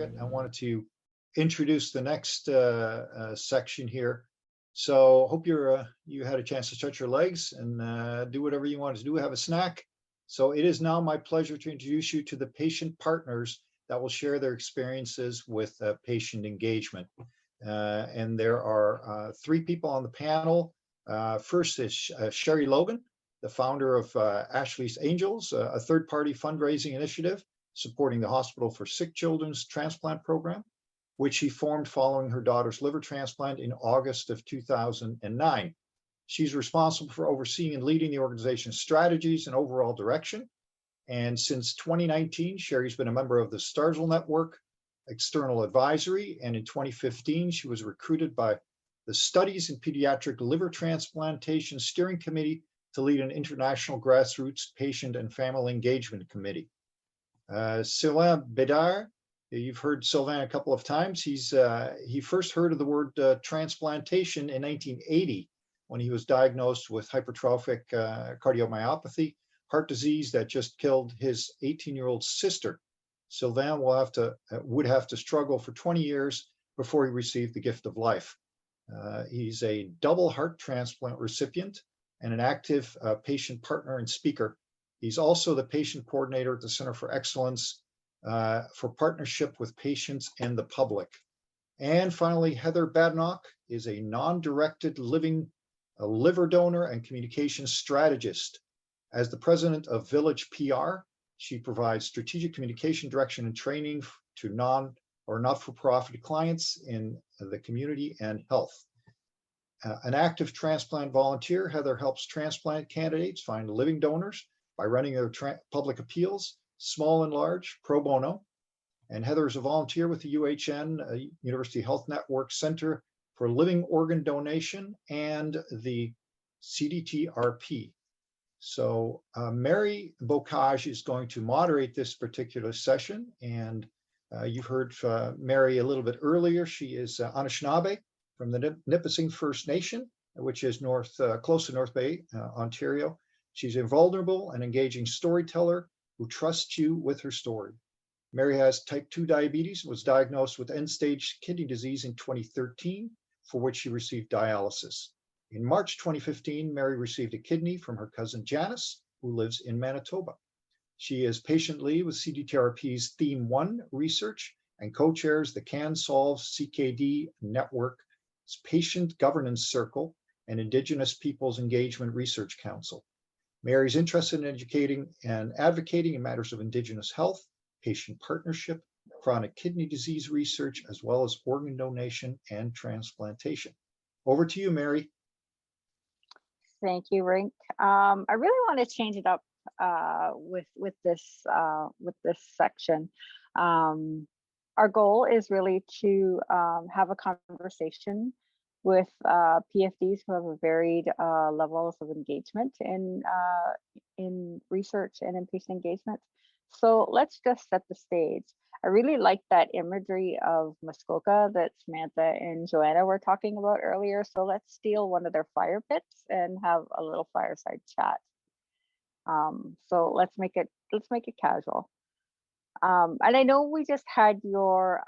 it. I wanted to introduce the next section here. So hope you had a chance to stretch your legs and do whatever you wanted to do, have a snack. So it is now my pleasure to introduce you to the patient partners that will share their experiences with patient engagement. And there are 3 people on the panel. First is Sherrie Logan, the founder of Ashley's Angels, a third-party fundraising initiative supporting the Hospital for Sick Children's Transplant Program, which she formed following her daughter's liver transplant in August of 2009. She's responsible for overseeing and leading the organization's strategies and overall direction. And since 2019, Sherrie's been a member of the Starzl Network External Advisory, and in 2015, she was recruited by the Studies in Pediatric Liver Transplantation Steering Committee to lead an international grassroots patient and family engagement committee. Sylvain Bédard, you've heard Sylvain a couple of times. He first heard of the word transplantation in 1980 when he was diagnosed with hypertrophic cardiomyopathy, heart disease that just killed his 18-year-old sister. Sylvain would have to struggle for 20 years before he received the gift of life. He's a double heart transplant recipient and an active patient partner and speaker. He's also the patient coordinator at the Center for Excellence for Partnership with Patients and the Public. And finally, Heather Badenoch is a non-directed living liver donor and communications strategist. As the president of Village PR, she provides strategic communication direction and training to non or not-for-profit clients in the community and health. An active transplant volunteer, Heather helps transplant candidates find living donors by running their public appeals, small and large, pro bono. And Heather is a volunteer with the UHN, University Health Network Center for Living Organ Donation, and the CDTRP. So Mary Beaucage is going to moderate this particular session. And you've heard Mary a little bit earlier. She is Anishinaabe from the Nipissing First Nation, which is close to North Bay, Ontario. She's a vulnerable and engaging storyteller who trusts you with her story. Mary has type 2 diabetes, was diagnosed with end-stage kidney disease in 2013, for which she received dialysis. In March 2015, Mary received a kidney from her cousin Janice, who lives in Manitoba. She is patient lead with CDTRP's Theme 1 research and co-chairs the CanSolve CKD Network's Patient Governance Circle and Indigenous Peoples Engagement Research Council. Mary's interested in educating and advocating in matters of Indigenous health, patient partnership, chronic kidney disease research, as well as organ donation and transplantation. Over to you, Mary. Thank you, Rink. I really want to change it up with this section. Our goal is really to have a conversation with PFDs who have a varied levels of engagement in research and in patient engagement. So let's just set the stage. I really like that imagery of Muskoka that Samantha and Joanna were talking about earlier. So let's steal one of their fire pits and have a little fireside chat. So let's make it casual. And I know we just had your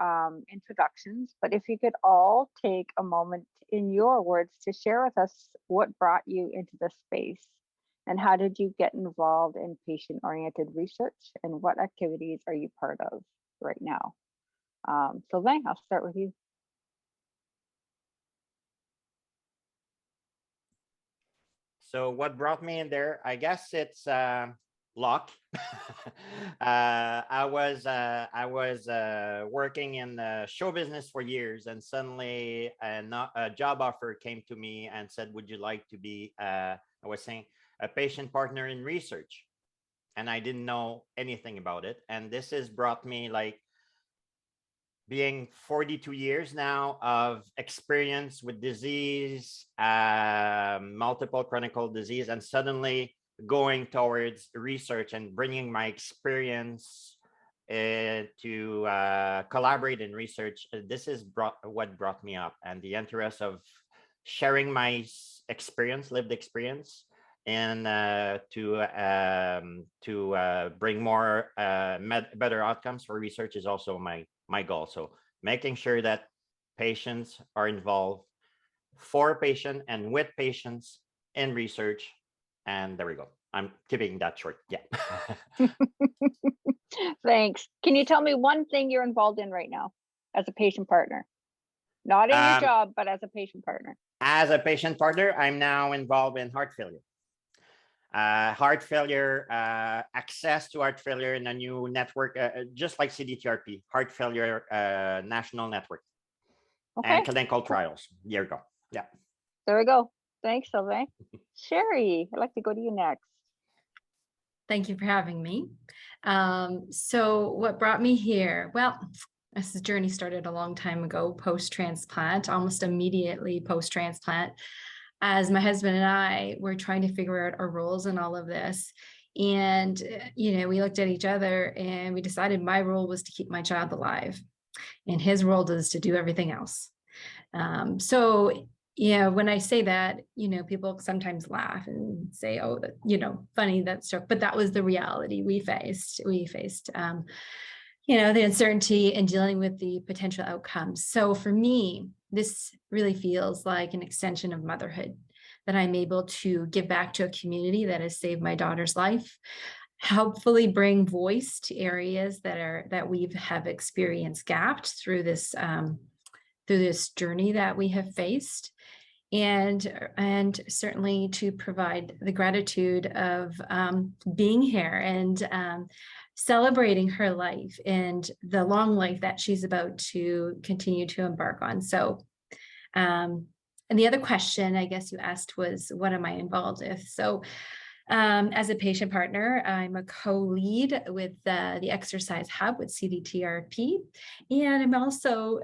introductions, but if you could all take a moment in your words to share with us what brought you into this space and how did you get involved in patient-oriented research and what activities are you part of right now? Sylvain, I'll start with you. So what brought me in there? I guess it's luck. I was working in the show business for years, and suddenly a job offer came to me and said, "Would you like to be?" I was saying a patient partner in research, and I didn't know anything about it. And this has brought me like being 42 years now of experience with disease, multiple chronic disease, and suddenly going towards research and bringing my experience to collaborate in research. This is what brought me up, and the interest of sharing my experience, lived experience, and to bring more better outcomes for research is also my my goal. So making sure that patients are involved for patient and with patients in research. And there we go. I'm keeping that short. Yeah. Thanks. Can you tell me one thing you're involved in right now as a patient partner? Not in your job, but as a patient partner. As a patient partner, I'm now involved in heart failure. Access to heart failure in a new network, just like CDTRP, heart failure national network. Okay. And clinical trials. There you go. Yeah. There we go. Thanks, Sylvain. Sherrie, I'd like to go to you next. Thank you for having me. So what brought me here? Well, this journey started a long time ago, post-transplant, almost immediately post-transplant, as my husband and I were trying to figure out our roles in all of this. And, we looked at each other and we decided my role was to keep my child alive and his role was to do everything else. When I say that, people sometimes laugh and say, oh, funny, that's joke, but that was the reality we faced. We faced, the uncertainty and dealing with the potential outcomes. So for me, this really feels like an extension of motherhood, that I'm able to give back to a community that has saved my daughter's life, hopefully bring voice to areas that we have experienced gapped through this journey that we have faced. And certainly to provide the gratitude of being here and celebrating her life and the long life that she's about to continue to embark on. So, and the other question I guess you asked was, what am I involved with? So, as a patient partner, I'm a co-lead with the Exercise Hub with CDTRP, and I'm also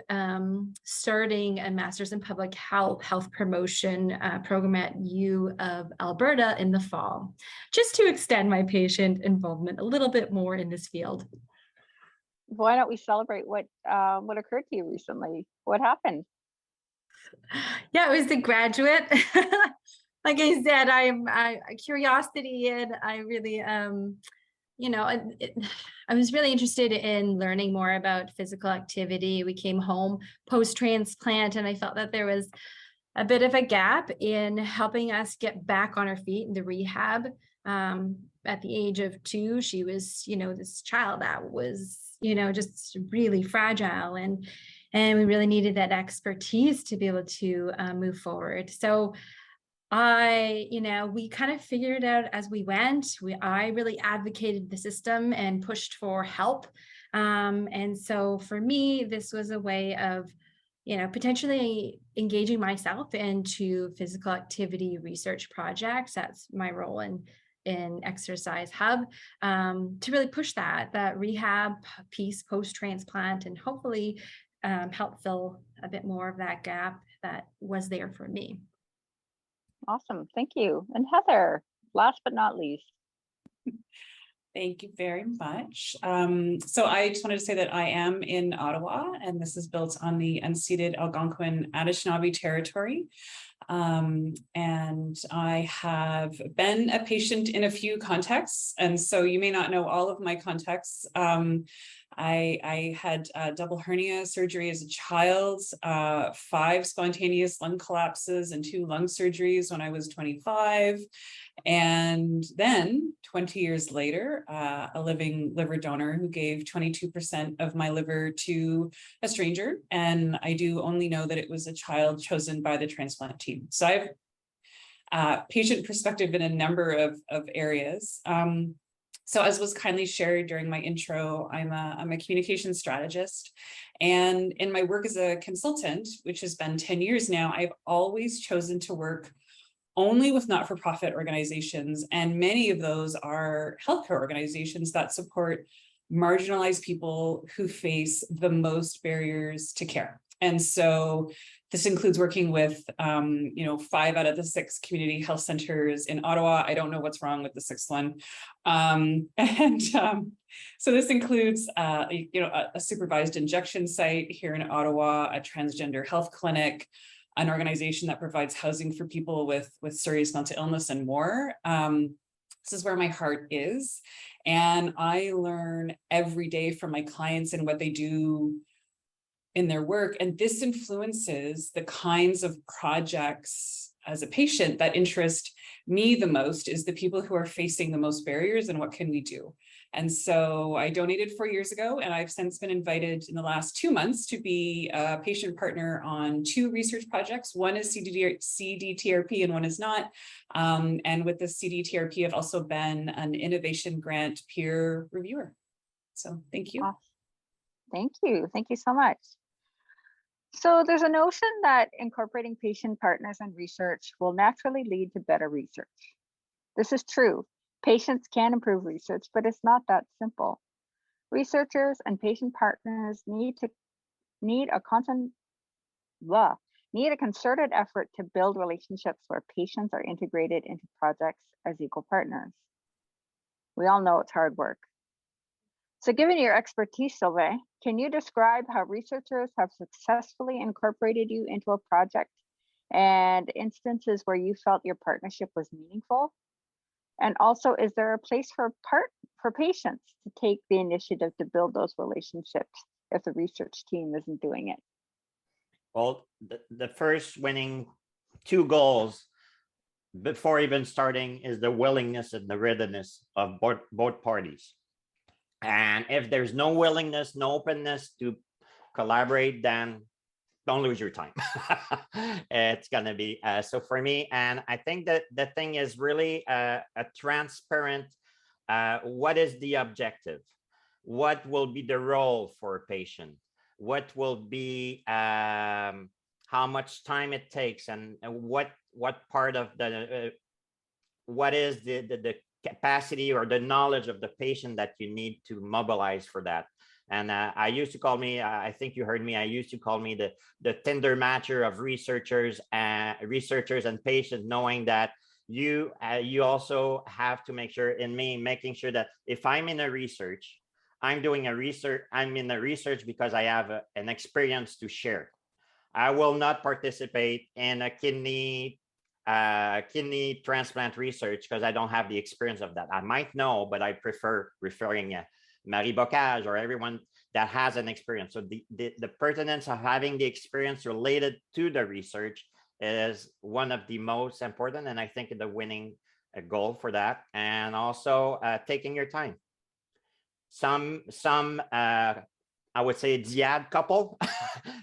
starting a Master's in Public Health Promotion program at U of Alberta in the fall, just to extend my patient involvement a little bit more in this field. Why don't we celebrate what occurred to you recently? What happened? Yeah, it was the graduate. Like I said, I'm curiosity, and I really, I was really interested in learning more about physical activity. We came home post-transplant, and I felt that there was a bit of a gap in helping us get back on our feet in the rehab. At the age of 2, she was, this child that was, just really fragile, and we really needed that expertise to be able to move forward. So we kind of figured it out as we went. I really advocated the system and pushed for help. And so for me, this was a way of, potentially engaging myself into physical activity research projects. That's my role in Exercise Hub, to really push that rehab piece post-transplant and hopefully help fill a bit more of that gap that was there for me. Awesome. Thank you. And Heather, last but not least. Thank you very much. So I just wanted to say that I am in Ottawa, and this is built on the unceded Algonquin Anishinaabe territory. And I have been a patient in a few contexts, and so you may not know all of my contexts. I had double hernia surgery as a child, 5 spontaneous lung collapses and 2 lung surgeries when I was 25. And then 20 years later, a living liver donor who gave 22% of my liver to a stranger. And I do only know that it was a child chosen by the transplant team. So I have patient perspective in a number of areas. So as was kindly shared during my intro, I'm a communications strategist. And in my work as a consultant, which has been 10 years now, I've always chosen to work only with not-for-profit organizations. And many of those are healthcare organizations that support marginalized people who face the most barriers to care. And so this includes working with, 5 out of the 6 community health centers in Ottawa. I don't know what's wrong with the 6th one. So this includes, a supervised injection site here in Ottawa, a transgender health clinic, an organization that provides housing for people with serious mental illness and more. This is where my heart is. And I learn every day from my clients and what they do in their work. And this influences the kinds of projects as a patient that interest me the most, is the people who are facing the most barriers and what can we do. And so I donated 4 years ago, and I've since been invited in the last 2 months to be a patient partner on 2 research projects. One is CDTRP and one is not. And with the CDTRP, I've also been an innovation grant peer reviewer. So thank you. Awesome. Thank you. Thank you so much. So there's a notion that incorporating patient partners in research will naturally lead to better research. This is true. Patients can improve research, but it's not that simple. Researchers and patient partners need a concerted effort to build relationships where patients are integrated into projects as equal partners. We all know it's hard work. So given your expertise, Sylvain, can you describe how researchers have successfully incorporated you into a project and instances where you felt your partnership was meaningful? And also, is there a place for patients to take the initiative to build those relationships if the research team isn't doing it? Well, the first winning 2 goals before even starting is the willingness and the readiness of both parties. And if there's no willingness, no openness to collaborate, then don't lose your time. It's going to be so for me. And I think that the thing is really a transparent, what is the objective? What will be the role for a patient? What will be how much time it takes, and what part of the what is the capacity or the knowledge of the patient that you need to mobilize for that. And I used to call me, I think you heard me, I used to call me the Tinder matcher of researchers and patients, knowing that you also have to make sure, in me, making sure that if I'm in a research, I'm in the research because I have an experience to share. I will not participate in a kidney transplant research because I don't have the experience of that. I might know, but I prefer referring Marie Beaucage or everyone that has an experience. So the pertinence of having the experience related to the research is one of the most important, and I think the winning goal for that. And also taking your time. Some I would say dyad couple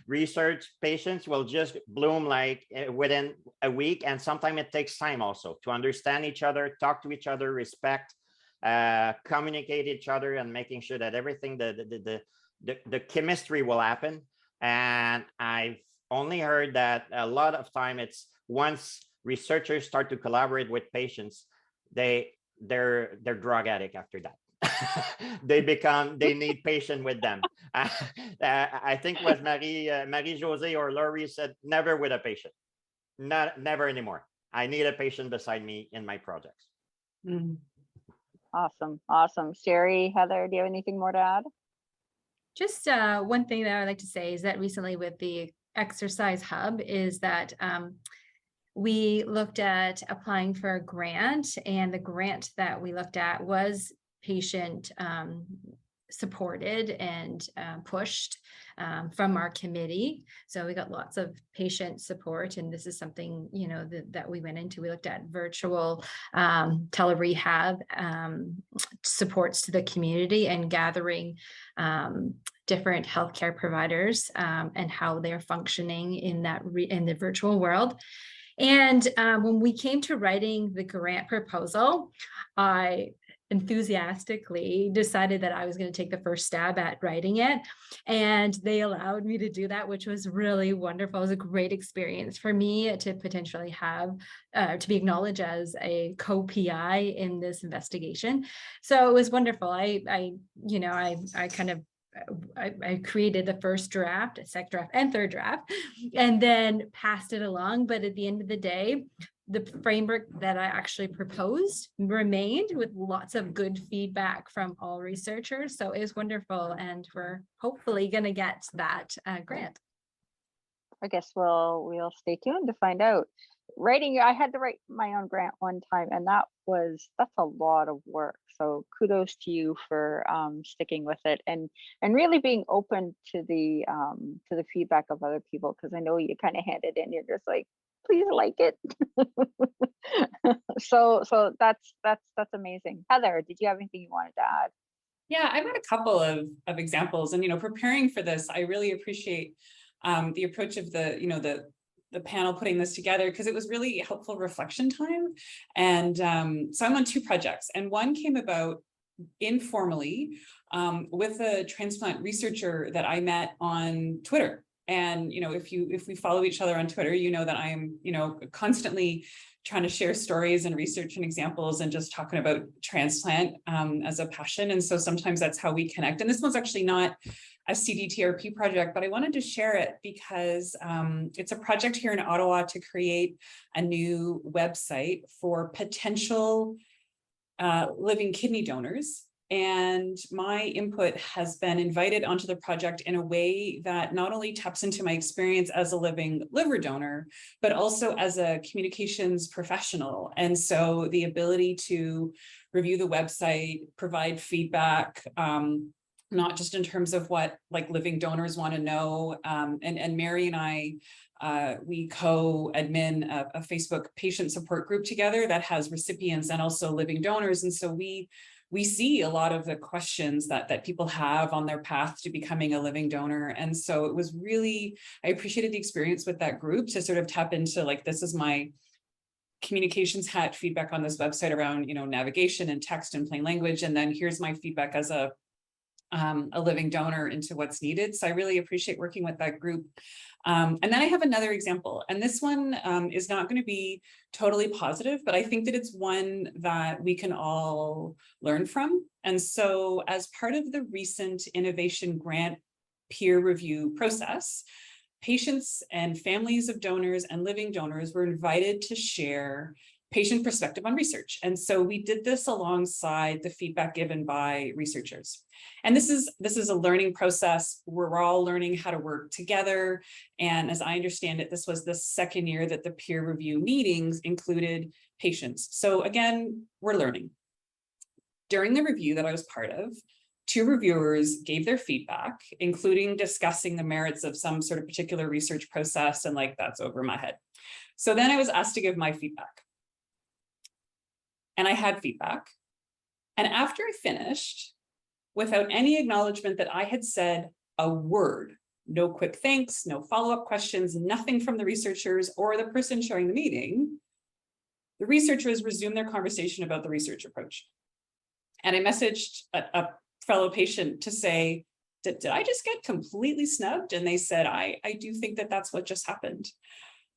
research patients will just bloom like within a week, and sometimes it takes time also to understand each other, talk to each other, respect, communicate each other, and making sure that everything, the chemistry will happen. And I've only heard that a lot of time it's once researchers start to collaborate with patients, they're drug addict after that. they need patience with them. I think it was Marie Jose or Laurie said, never with a patient, never anymore. I need a patient beside me in my projects. Awesome. Sherrie, Heather, do you have anything more to add? Just one thing that I'd like to say is that recently with the Exercise Hub is that we looked at applying for a grant, and the grant that we looked at was patient supported and pushed from our committee. So we got lots of patient support, and this is something, you know, that we went into. We looked at virtual telerehab supports to the community and gathering different healthcare providers and how they're functioning in the virtual world. And when we came to writing the grant proposal, I enthusiastically decided that I was going to take the first stab at writing it, and they allowed me to do that, which was really wonderful. It was a great experience for me to potentially have to be acknowledged as a co-PI in this investigation. So it was wonderful. I created the first draft, second draft, and third draft, and then passed it along. But at the end of the day, the framework that I actually proposed remained, with lots of good feedback from all researchers. So it was wonderful, and we're hopefully going to get that grant. I guess we'll stay tuned to find out. I had to write my own grant one time, and that's a lot of work. So kudos to you for sticking with it and really being open to the feedback of other people, because I know you kind of hand it in, you're just like, please like it. So that's amazing. Heather, did you have anything you wanted to add? Yeah, I've had a couple of examples, and preparing for this, I really appreciate the approach of the panel putting this together, because it was really helpful reflection time. And so I'm on two projects, and one came about informally with a transplant researcher that I met on Twitter. And if we follow each other on Twitter, that I am constantly trying to share stories and research and examples and just talking about transplant as a passion. And so sometimes that's how we connect. And this one's actually not a CDTRP project, but I wanted to share it because it's a project here in Ottawa to create a new website for potential living kidney donors. And my input has been invited onto the project in a way that not only taps into my experience as a living liver donor, but also as a communications professional. And so the ability to review the website, provide feedback, not just in terms of what living donors want to know. And Mary and I, we co-admin a Facebook patient support group together that has recipients and also living donors. And so we see a lot of the questions that people have on their path to becoming a living donor. And so it was really, I appreciated the experience with that group to sort of tap into this is my communications hat feedback on this website around, navigation and text and plain language. And then here's my feedback as a living donor into what's needed. So I really appreciate working with that group. And then I have another example, and this one is not going to be totally positive, but I think that it's one that we can all learn from. And so as part of the recent innovation grant peer review process, patients and families of donors and living donors were invited to share patient perspective on research. And so we did this alongside the feedback given by researchers. And this is a learning process. We're all learning how to work together. And as I understand it, this was the second year that the peer review meetings included patients. So again, we're learning. During the review that I was part of, 2 reviewers gave their feedback, including discussing the merits of some sort of particular research process, and that's over my head. So then I was asked to give my feedback. And I had feedback. And after I finished, without any acknowledgement that I had said a word, no quick thanks, no follow-up questions, nothing from the researchers or the person sharing the meeting, the researchers resumed their conversation about the research approach. And I messaged a fellow patient to say, did I just get completely snubbed? And they said, I do think that that's what just happened.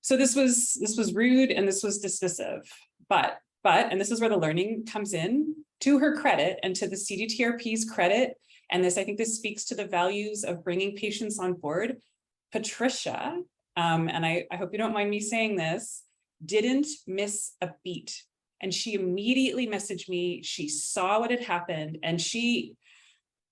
So this was rude and this was dismissive, but, and this is where the learning comes in, to her credit and to the CDTRP's credit, and I think this speaks to the values of bringing patients on board, Patricia, and I hope you don't mind me saying this, didn't miss a beat. And she immediately messaged me, she saw what had happened, and she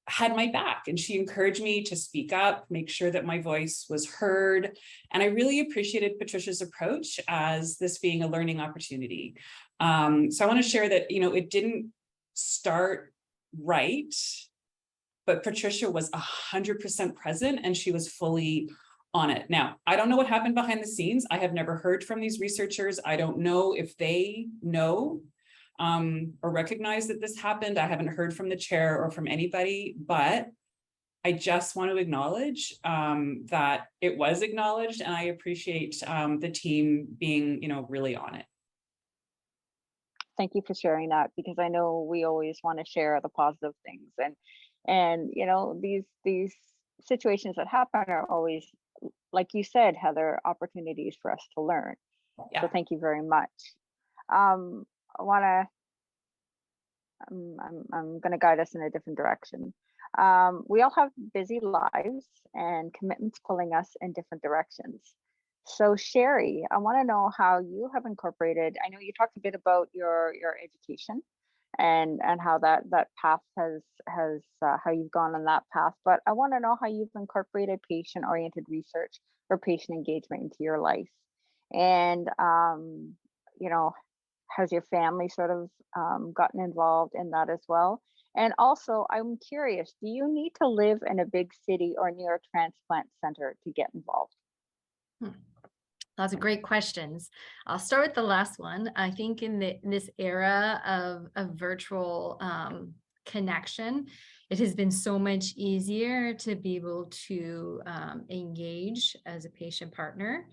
had my back, and she encouraged me to speak up, make sure that my voice was heard. And I really appreciated Patricia's approach as this being a learning opportunity. So I want to share that, it didn't start right, but Patricia was 100% present and she was fully on it. Now, I don't know what happened behind the scenes. I have never heard from these researchers. I don't know if they know or recognize that this happened. I haven't heard from the chair or from anybody, but I just want to acknowledge that it was acknowledged, and I appreciate the team being, really on it. Thank you for sharing that, because I know we always want to share the positive things, and these situations that happen are always, like you said, Heather, opportunities for us to learn. Yeah. So thank you very much. I'm going to guide us in a different direction. We all have busy lives and commitments pulling us in different directions. So Sherrie, I want to know how you have incorporated, I know you talked a bit about your education and how that path has how you've gone on that path, but I want to know how you've incorporated patient-oriented research or patient engagement into your life. And has your family sort of gotten involved in that as well? And also, I'm curious, do you need to live in a big city or near a transplant center to get involved? Lots of great questions. I'll start with the last one. I think in this era of virtual connection, it has been so much easier to be able to engage as a patient partner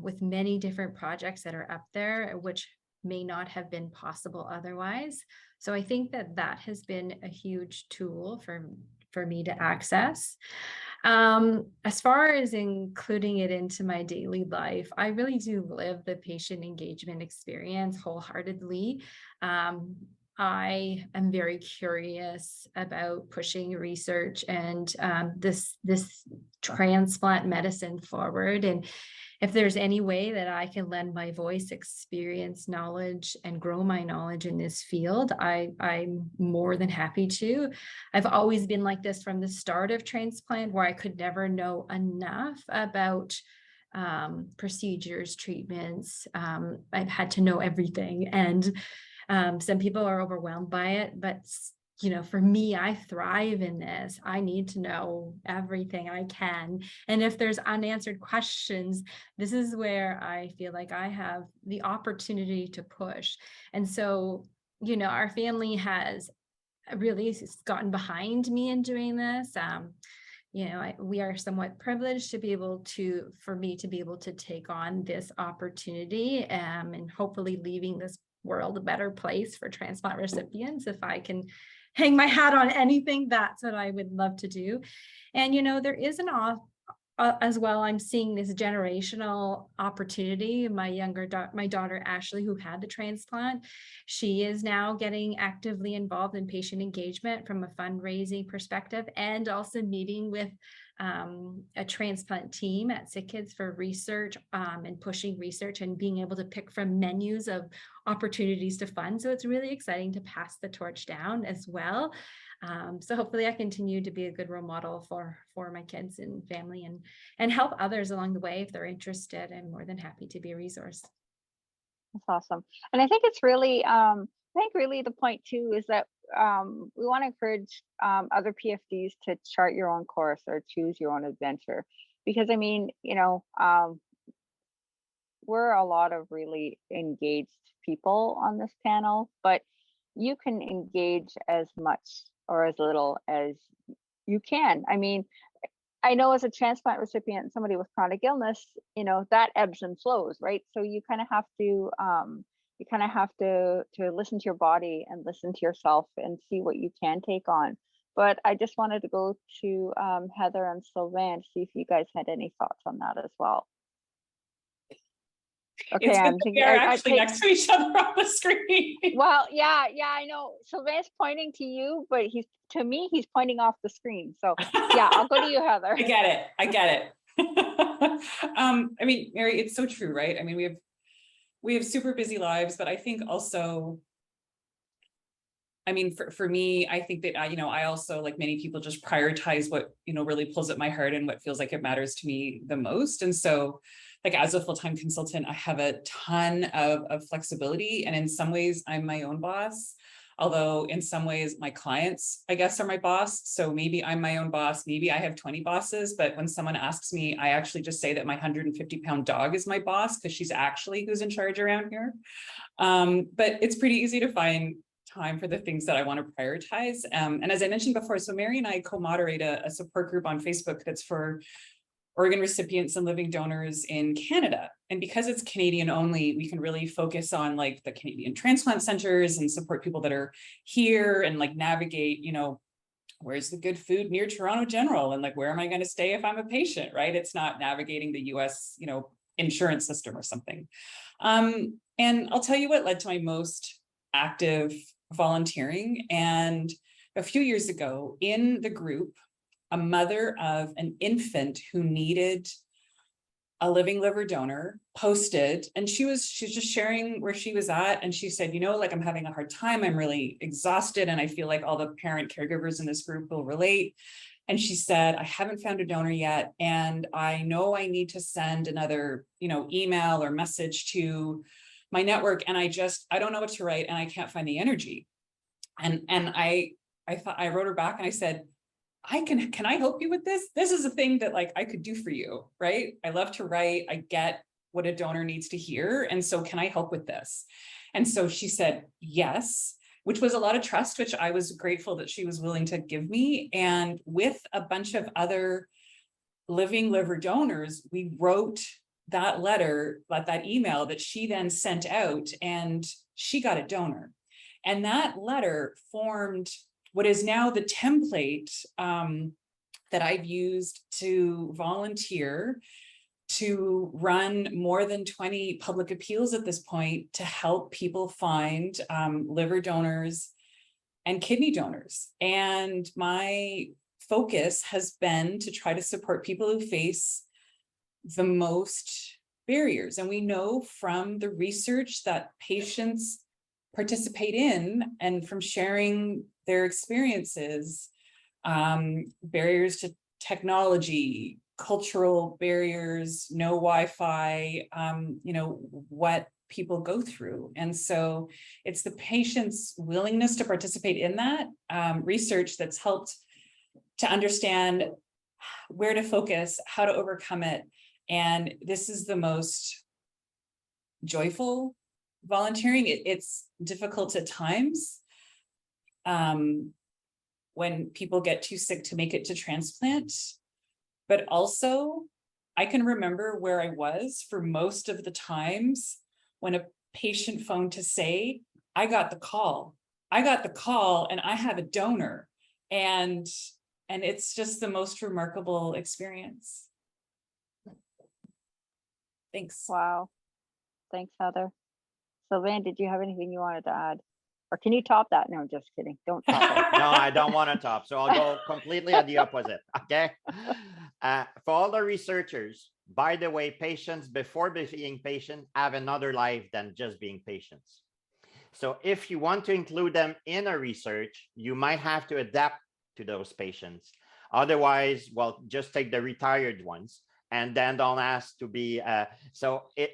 with many different projects that are up there, which may not have been possible otherwise. So I think that has been a huge tool for me to access. As far as including it into my daily life, I really do live the patient engagement experience wholeheartedly. I am very curious about pushing research and this transplant medicine forward. And if there's any way that I can lend my voice, experience, knowledge, and grow my knowledge in this field, I'm more than happy to. I've always been like this from the start of transplant, where I could never know enough about procedures, treatments. I've had to know everything. And some people are overwhelmed by it, but for me, I thrive in this. I need to know everything I can. And if there's unanswered questions, this is where I feel like I have the opportunity to push. And so, our family has really gotten behind me in doing this. We are somewhat privileged to be able to, for me to be able to take on this opportunity and hopefully leaving this world a better place for transplant recipients. If I can hang my hat on anything, that's what I would love to do. And, there is as well, I'm seeing this generational opportunity. My daughter, Ashley, who had the transplant, she is now getting actively involved in patient engagement from a fundraising perspective, and also meeting with a transplant team at Sick Kids for research and pushing research and being able to pick from menus of opportunities to fund. So it's really exciting to pass the torch down as well. So hopefully I continue to be a good role model for my kids and family and help others along the way if they're interested. I'm more than happy to be a resource. That's awesome. And I think it's really, really the point too is that we want to encourage other PFDs to chart your own course or choose your own adventure. Because we're a lot of really engaged people on this panel, but you can engage as much or as little as you can. I mean, I know as a transplant recipient, somebody with chronic illness, that ebbs and flows, right? So you kind of have to listen to your body and listen to yourself and see what you can take on. But I just wanted to go to Heather and Sylvain to see if you guys had any thoughts on that as well. Okay, I'm thinking they're actually next to each other on the screen. Well, yeah, I know. Sylvain's pointing to you, but he's pointing off the screen. So yeah, I'll go to you, Heather. I get it. I mean, Mary, it's so true, right? I mean, we have super busy lives, but I think also, I mean, for me, I think that, I also, like many people, just prioritize what, really pulls at my heart and what feels like it matters to me the most. And so, like, as a full-time consultant, I have a ton of flexibility. And in some ways, I'm my own boss. Although in some ways, my clients, I guess, are my boss. So maybe I'm my own boss. Maybe I have 20 bosses. But when someone asks me, I actually just say that my 150-pound dog is my boss because she's actually who's in charge around here. But it's pretty easy to find time for the things that I want to prioritize. And as I mentioned before, so Mary and I co-moderate a support group on Facebook that's for organ recipients and living donors in Canada. And because it's Canadian only, we can really focus on like the Canadian transplant centers and support people that are here and like navigate, where's the good food near Toronto General? And like, where am I going to stay if I'm a patient, right? It's not navigating the US, insurance system or something. And I'll tell you what led to my most active volunteering. And a few years ago in the group, a mother of an infant who needed a living liver donor posted, and she's just sharing where she was at. And she said, like, I'm having a hard time. I'm really exhausted. And I feel like all the parent caregivers in this group will relate. And she said, I haven't found a donor yet. And I know I need to send another, email or message to my network, and I don't know what to write, and I can't find the energy. And I thought, I wrote her back and I said, can I help you with this? This is a thing that like I could do for you, right? I love to write. I get what a donor needs to hear. And so can I help with this? And so she said, yes, which was a lot of trust, which I was grateful that she was willing to give me. And with a bunch of other living liver donors, we wrote that letter, that email that she then sent out, and she got a donor. And that letter formed what is now the template that I've used to volunteer to run more than 20 public appeals at this point to help people find liver donors and kidney donors. And my focus has been to try to support people who face the most barriers. And we know from the research that patients participate in, and from sharing their experiences, barriers to technology, cultural barriers, no Wi-Fi, what people go through. And so it's the patient's willingness to participate in that research that's helped to understand where to focus, how to overcome it. And this is the most joyful volunteering. It's difficult at times when people get too sick to make it to transplant, but also I can remember where I was for most of the times when a patient phoned to say, I got the call and I have a donor. And it's just the most remarkable experience. Thanks. Wow. Thanks, Heather. Sylvain, did you have anything you wanted to add? Or can you top that? No, I'm just kidding. Don't top it. No, I don't want to top. So I'll go completely at the opposite. Okay. For all the researchers, by the way, patients before being patient have another life than just being patients. So if you want to include them in a research, you might have to adapt to those patients. Otherwise, well, just take the retired ones and then don't ask to be,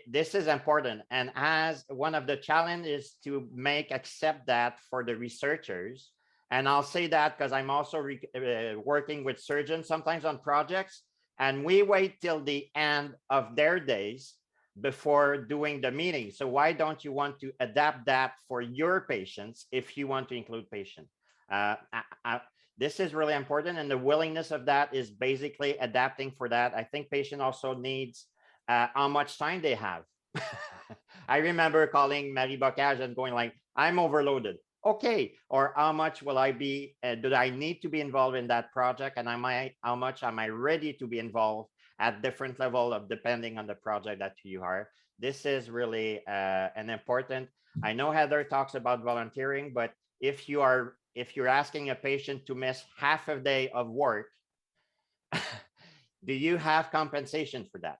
this is important. And as one of the challenges to accept that for the researchers, and I'll say that because I'm also working with surgeons sometimes on projects, and we wait till the end of their days before doing the meeting. So why don't you want to adapt that for your patients if you want to include patients? This is really important, and the willingness of that is basically adapting for that. I think patient also needs how much time they have. I remember calling Marie Beaucage and going like, I'm overloaded. Okay, or how much will I be, do I need to be involved in that project? And how much am I ready to be involved at different level of depending on the project that you are. This is really an important, I know Heather talks about volunteering, but if you're asking a patient to miss half a day of work, do you have compensation for that?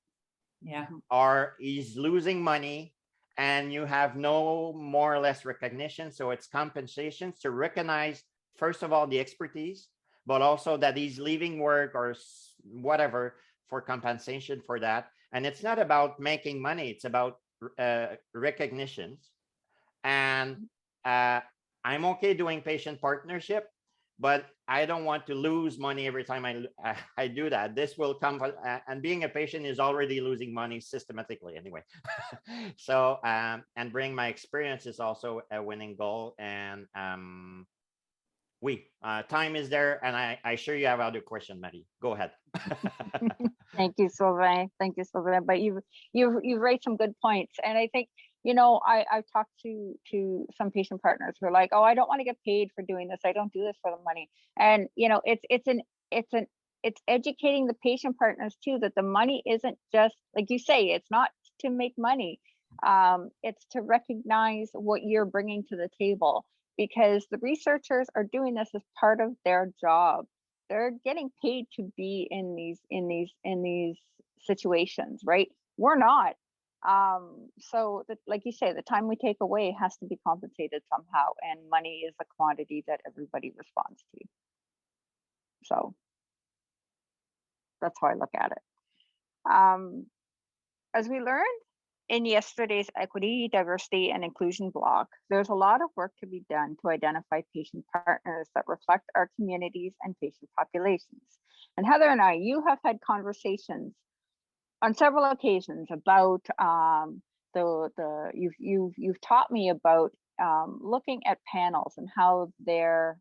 Yeah. Or he's losing money and you have no more or less recognition. So it's compensation to recognize, first of all, the expertise, but also that he's leaving work or whatever for compensation for that. And it's not about making money, it's about recognitions. And I'm okay doing patient partnership, but I don't want to lose money every time I do that. This will come, and being a patient is already losing money systematically anyway. So, and bring my experience is also a winning goal. And time is there, and I sure you have other questions, Marie. Go ahead. Thank you, Sylvain. Thank you, Sylvain. But you've raised some good points, and I think, you know, I've talked to some patient partners who are like, oh, I don't want to get paid for doing this. I don't do this for the money. And you know, it's educating the patient partners too, that the money isn't just, like you say, it's not to make money. It's to recognize what you're bringing to the table, because the researchers are doing this as part of their job. They're getting paid to be in these situations, right? We're not. So that, like you say, the time we take away has to be compensated somehow, and money is a commodity that everybody responds to. So that's how I look at it. As we learned, in yesterday's equity, diversity, and inclusion block, there's a lot of work to be done to identify patient partners that reflect our communities and patient populations. And Heather and I, you have had conversations on several occasions about you've taught me about looking at panels and how they're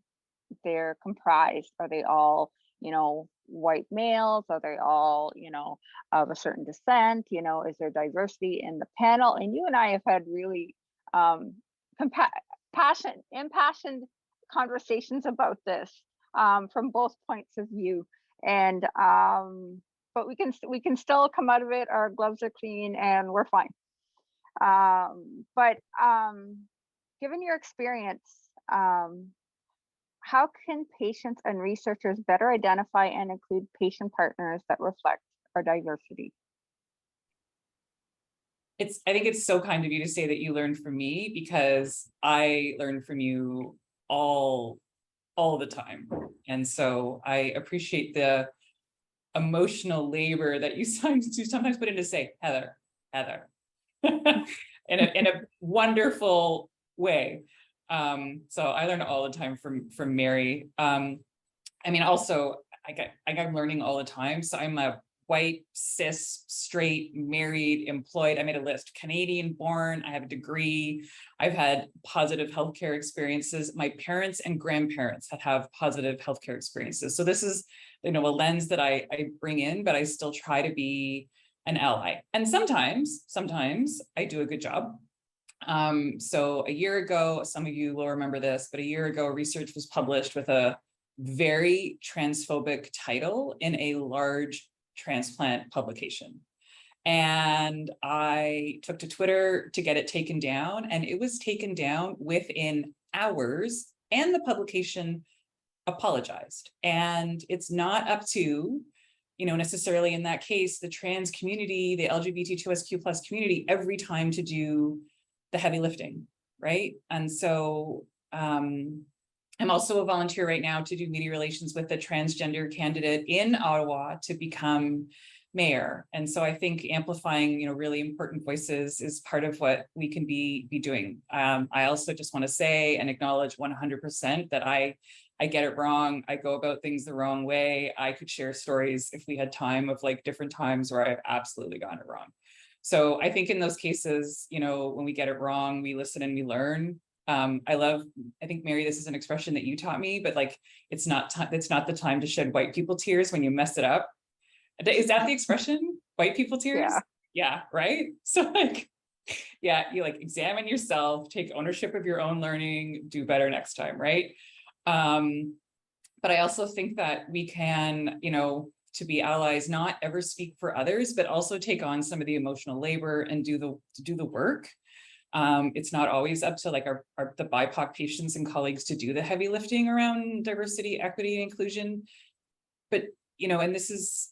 comprised. Are they all, you know, white males? Are they all, you know, of a certain descent? You know, is there diversity in the panel? And you and I have had really impassioned conversations about this from both points of view. And but we can still come out of it. Our gloves are clean and we're fine. But given your experience, how can patients and researchers better identify and include patient partners that reflect our diversity? I think it's so kind of you to say that you learned from me, because I learn from you all the time. And so I appreciate the emotional labor that you sometimes put in to say, Heather, in a wonderful way. So I learn all the time from Mary. I mean, also I'm learning all the time. So I'm a white, cis, straight, married, employed. I made a list: Canadian born, I have a degree, I've had positive healthcare experiences. My parents and grandparents have positive healthcare experiences. So this is, you know, a lens that I bring in, but I still try to be an ally. And sometimes I do a good job. So a year ago, some of you will remember this, but a year ago, research was published with a very transphobic title in a large transplant publication. And I took to Twitter to get it taken down, and it was taken down within hours, and the publication apologized. And it's not up to, you know, necessarily in that case, the trans community, the LGBTQ+ community, every time to do the heavy lifting, right? And so I'm also a volunteer right now to do media relations with a transgender candidate in Ottawa to become mayor. And so I think amplifying, you know, really important voices is part of what we can be doing. I also just want to say and acknowledge 100% that I get it wrong. I go about things the wrong way. I could share stories if we had time of like different times where I've absolutely gotten it wrong. So I think in those cases, you know, when we get it wrong, we listen and we learn. I think, Mary, this is an expression that you taught me, but like, it's not the time to shed white people tears when you mess it up. Is that the expression? White people tears? Yeah, right? So like, yeah, you like examine yourself, take ownership of your own learning, do better next time, right? But I also think that we can, you know, to be allies, not ever speak for others, but also take on some of the emotional labor and do the work. It's not always up to like the BIPOC patients and colleagues to do the heavy lifting around diversity, equity, and inclusion. But, you know, and this is,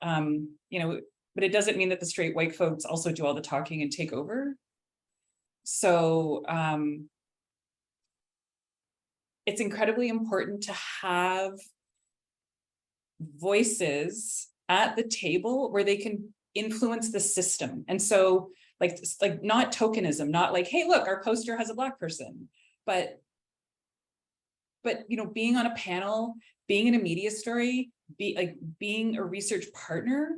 you know, but it doesn't mean that the straight white folks also do all the talking and take over. So it's incredibly important to have voices at the table where they can influence the system. And so like not tokenism, not like, hey, look, our poster has a Black person, but you know, being on a panel, being in a media story, being a research partner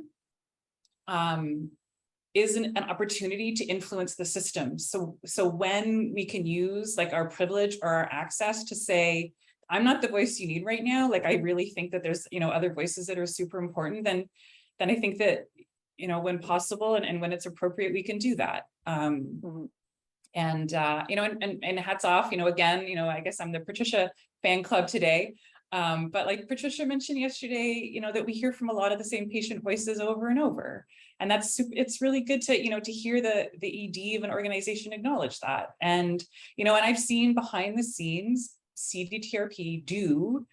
is an opportunity to influence the system. So when we can use like our privilege or our access to say, I'm not the voice you need right now, like I really think that there's, you know, other voices that are super important, then I think that, you know, when possible and when it's appropriate, we can do that. And you know, and hats off, you know, again, you know, I guess I'm the Patricia fan club today. But like Patricia mentioned yesterday, you know, that we hear from a lot of the same patient voices over and over. And it's really good to, you know, to hear the ED of an organization acknowledge that. And, you know, and I've seen behind the scenes CDTRP do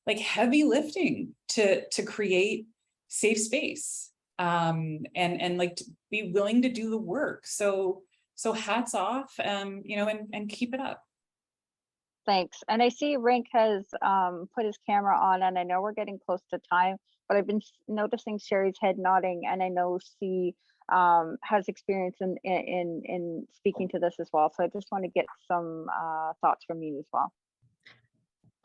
like heavy lifting to create safe space and like to be willing to do the work. So hats off, you know, and keep it up. Thanks. And I see Rink has put his camera on, and I know we're getting close to time, but I've been noticing Sherrie's head nodding, and I know she has experience in speaking to this as well. So I just want to get some thoughts from you as well.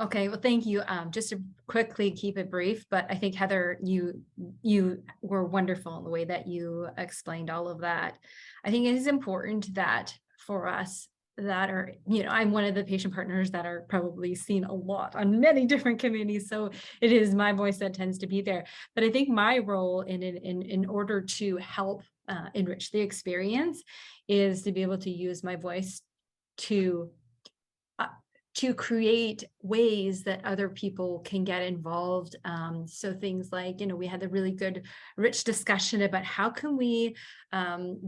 Okay, well, thank you. Just to quickly keep it brief, but I think Heather, you were wonderful in the way that you explained all of that. I think it is important that for us that are, I'm one of the patient partners that are probably seen a lot on many different committees. So it is my voice that tends to be there. But I think my role in order to help enrich the experience is to be able to use my voice to create ways that other people can get involved. So things like, we had a really good, rich discussion about how can we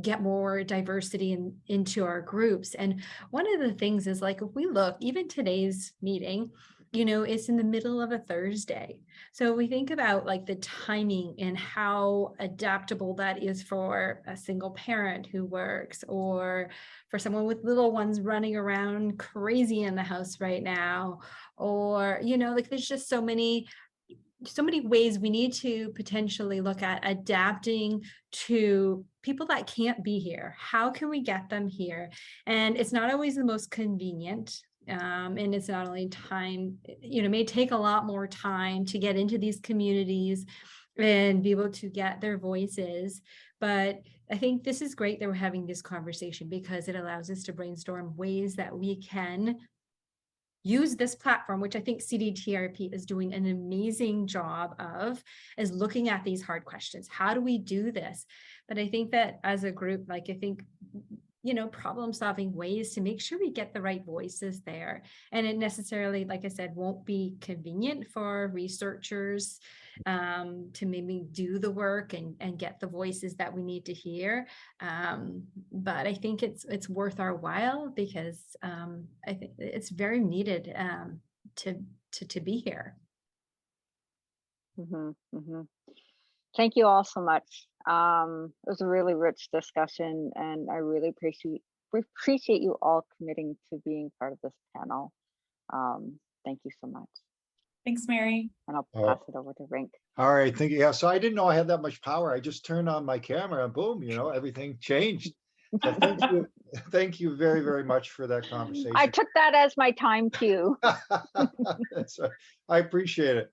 get more diversity into our groups. And one of the things is, like, if we look, even today's meeting, it's in the middle of a Thursday. So we think about like the timing and how adaptable that is for a single parent who works, or for someone with little ones running around crazy in the house right now, or, like there's just so many ways we need to potentially look at adapting to people that can't be here. How can we get them here? And it's not always the most convenient. And it's not only time, it may take a lot more time to get into these communities and be able to get their voices. But I think this is great that we're having this conversation, because it allows us to brainstorm ways that we can use this platform, which I think CDTRP is doing an amazing job of, is looking at these hard questions. How do we do this? But I think that as a group, problem solving ways to make sure we get the right voices there. And it necessarily, like I said, won't be convenient for researchers to maybe do the work and get the voices that we need to hear. But I think it's worth our while, because I think it's very needed to be here. Thank you all so much. It was a really rich discussion, and I really appreciate you all committing to being part of this panel. Thank you so much. Thanks, Mary. And I'll pass it over to Rink. All right, thank you. Yeah, so I didn't know I had that much power. I just turned on my camera and boom, everything changed. So thank you very, very much for that conversation. I took that as my time cue. That's right. I appreciate it.